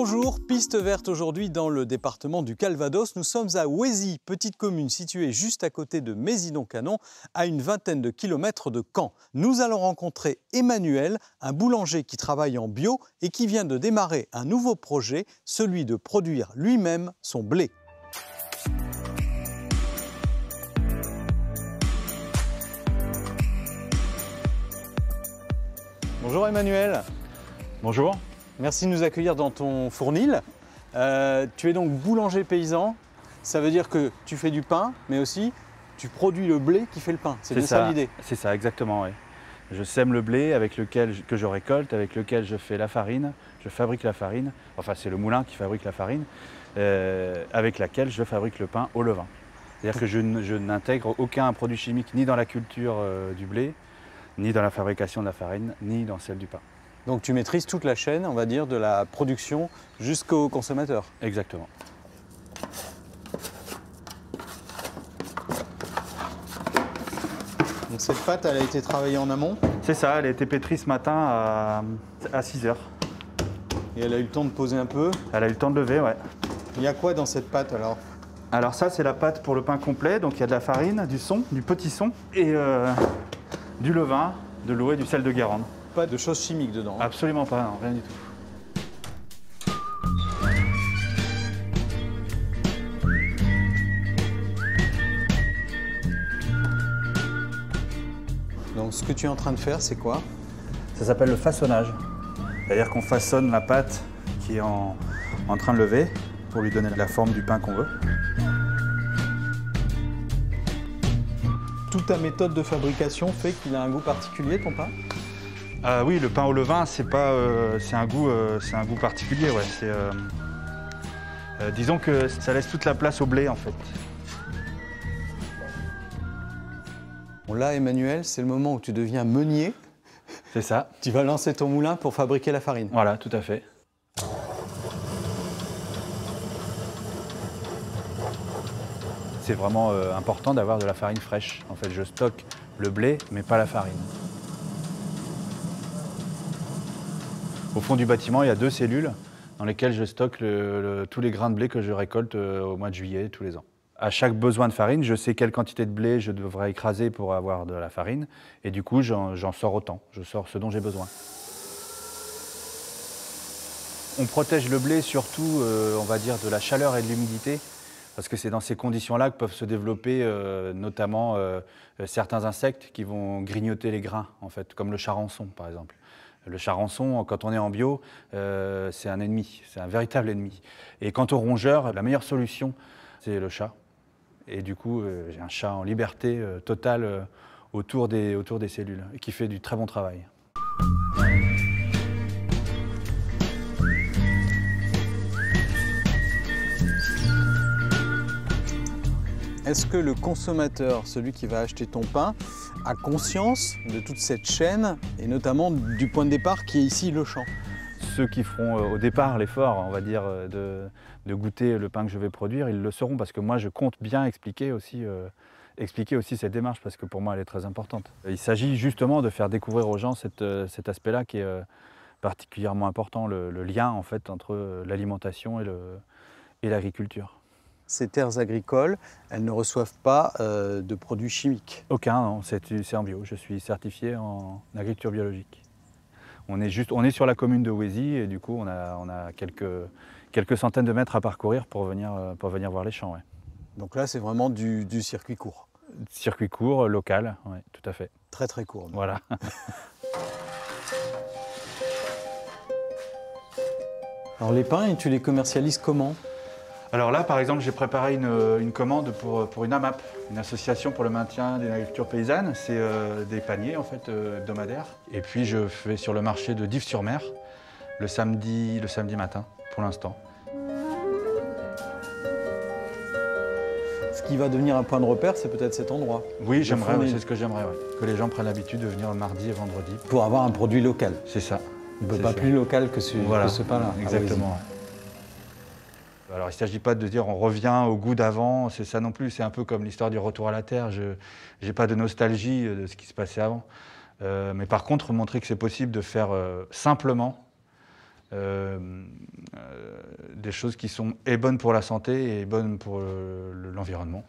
Bonjour, piste verte aujourd'hui dans le département du Calvados. Nous sommes à Ouésy, petite commune située juste à côté de Mézidon-Canon, à une vingtaine de kilomètres de Caen. Nous allons rencontrer Emmanuel, un boulanger qui travaille en bio et qui vient de démarrer un nouveau projet, celui de produire lui-même son blé. Bonjour Emmanuel. Bonjour. Merci de nous accueillir dans ton fournil. Tu es donc boulanger paysan. Ça veut dire que tu fais du pain, mais aussi tu produis le blé qui fait le pain. C'est bien ça l'idée. C'est ça, exactement, oui. Je sème le blé que je récolte, avec lequel je fais la farine, je fabrique la farine. Enfin, c'est le moulin qui fabrique la farine, avec laquelle je fabrique le pain au levain. C'est-à-dire que je n'intègre aucun produit chimique ni dans la culture du blé, ni dans la fabrication de la farine, ni dans celle du pain. Donc tu maîtrises toute la chaîne, on va dire, de la production jusqu'au consommateur. Exactement. Donc cette pâte, elle a été travaillée en amont? C'est ça, elle a été pétrie ce matin à 6 h. Et elle a eu le temps de poser un peu? Elle a eu le temps de lever, ouais. Il y a quoi dans cette pâte alors? Alors ça, c'est la pâte pour le pain complet. Donc il y a de la farine, du petit son et du levain, de l'eau et du sel de Guérande. Pas de choses chimiques dedans? Absolument pas, non, rien du tout. Donc ce que tu es en train de faire, c'est quoi? Ça s'appelle le façonnage. C'est-à-dire qu'on façonne la pâte qui est en train de lever pour lui donner la forme du pain qu'on veut. Toute ta méthode de fabrication fait qu'il a un goût particulier, ton pain? Oui, le pain au levain, c'est un goût particulier. Ouais. Disons que ça laisse toute la place au blé en fait. Bon, là, Emmanuel, c'est le moment où tu deviens meunier. C'est ça. Tu vas lancer ton moulin pour fabriquer la farine. Voilà, tout à fait. C'est vraiment important d'avoir de la farine fraîche. En fait, je stocke le blé, mais pas la farine. Au fond du bâtiment, il y a 2 cellules dans lesquelles je stocke tous les grains de blé que je récolte au mois de juillet tous les ans. À chaque besoin de farine, je sais quelle quantité de blé je devrais écraser pour avoir de la farine. Et du coup, j'en sors autant. Je sors ce dont j'ai besoin. On protège le blé surtout, on va dire, de la chaleur et de l'humidité. Parce que c'est dans ces conditions-là que peuvent se développer notamment certains insectes qui vont grignoter les grains, en fait, comme le charançon, par exemple. Le charançon, quand on est en bio, c'est un ennemi, c'est un véritable ennemi. Et quant aux rongeurs, la meilleure solution, c'est le chat. Et du coup, j'ai un chat en liberté totale autour des cellules, qui fait du très bon travail. Est-ce que le consommateur, celui qui va acheter ton pain, a conscience de toute cette chaîne et notamment du point de départ qui est ici le champ? Ceux qui feront au départ l'effort, on va dire, de goûter le pain que je vais produire, ils le sauront parce que moi je compte bien expliquer aussi cette démarche parce que pour moi elle est très importante. Il s'agit justement de faire découvrir aux gens cet aspect-là qui est particulièrement important, le lien en fait entre l'alimentation et l'agriculture. Ces terres agricoles, elles ne reçoivent pas de produits chimiques? Aucun, non, c'est en bio. Je suis certifié en agriculture biologique. On est sur la commune de Ouésy et du coup on a quelques centaines de mètres à parcourir pour venir voir les champs. Ouais. Donc là c'est vraiment du circuit court? Circuit court, local, oui, tout à fait. Très très court. Donc. Voilà. Alors les pains, tu les commercialises comment? Alors là, par exemple, j'ai préparé une commande pour une AMAP, une association pour le maintien d'une agriculture paysanne. C'est des paniers en fait hebdomadaires. Et puis je fais sur le marché de Dives-sur-Mer le samedi matin, pour l'instant. Ce qui va devenir un point de repère, c'est peut-être cet endroit. Oui, j'aimerais, c'est ce que j'aimerais, ouais. Que les gens prennent l'habitude de venir mardi et vendredi. Pour avoir un produit local. C'est ça. On ne peut pas plus local que ce pain-là. Exactement. Alors il ne s'agit pas de dire on revient au goût d'avant, c'est ça non plus, c'est un peu comme l'histoire du retour à la terre, je n'ai pas de nostalgie de ce qui se passait avant. Mais par contre, montrer que c'est possible de faire simplement, des choses qui sont et bonnes pour la santé et bonnes pour l'environnement.